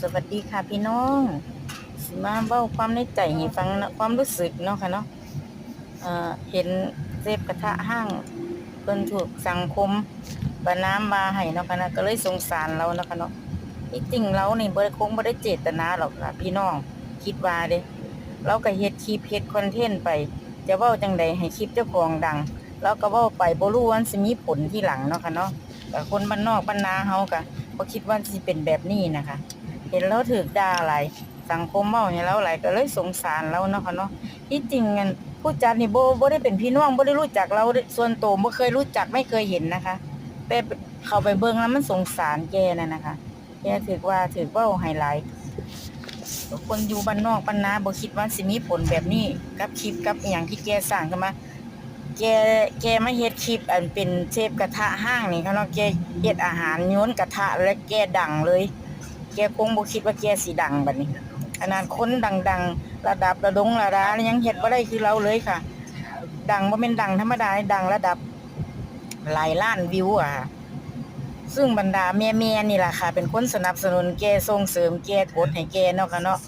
สวัสดีค่ะพี่น้องสิมาเว้าความในใจให้ฟังนะความรู้สึกเนาะค่ะเนาะเห็นเซฟกระทะห้างเพิ่นถูกสังคมประณามว่าให้เนาะค่ะนะก็เลยสงสารเราเนาะค่ะเนาะที่จริงเรานี่บ่ได้เจตนาหรอกค่ะพี่น้องคิดว่าเด้เราก็เฮ็ดคลิปเฮ็ดคอนเทนต์ไปจะเว้าจั่งใดให้คลิปเจ้าของดังเราก็เว้าไปบ่รู้ว่ามันสิมีผลทีหลังเนาะค่ะเนาะก็คนบ้านนอกบ้านนาเฮาก็บ่คิดว่าสิเป็นแบบนี้นะคะ เห็นแล้วถูกด่าหลายสังคมเว้าให้เราหลายก็เลยสงสารเราเนาะค่ะเนาะที่จริงอันผู้จัดนี่บ่ได้เป็นพี่น้องบ่ได้รู้จักเราส่วนตัวบ่เคยรู้จักไม่เคยเห็นนะคะแต่เข้าไปเบิ่งแล้วมันสงสารแกนั่นน่ะค่ะแกถูกเว้าให้หลายคนอยู่บ้านนอกบ้านนาบ่คิดว่าสิมีผลแบบนี้กับคลิปกับอิหยังที่แกสร้างขึ้นมาแกแกมาเฮ็ดคลิปอันเป็นเชฟกระทะห้างนี่ค่ะเนาะแกเฮ็ดอาหารโยนกระทะและแกดังเลย แกคงบ่คิดว่าแกสิดังบัดนี้ขนาดคนดังๆระดับระดงระดายังเฮ็ดบ่ได้คือเราเลยค่ะดังบ่แม่นดังธรรมดาดังระดับหลายล้านวิวอะค่ะซึ่งบรรดาแม่ๆนี่ล่ะค่ะเป็นคนสนับสนุนแกส่งเสริมแกกดให้แกเนาะค่ะเนาะ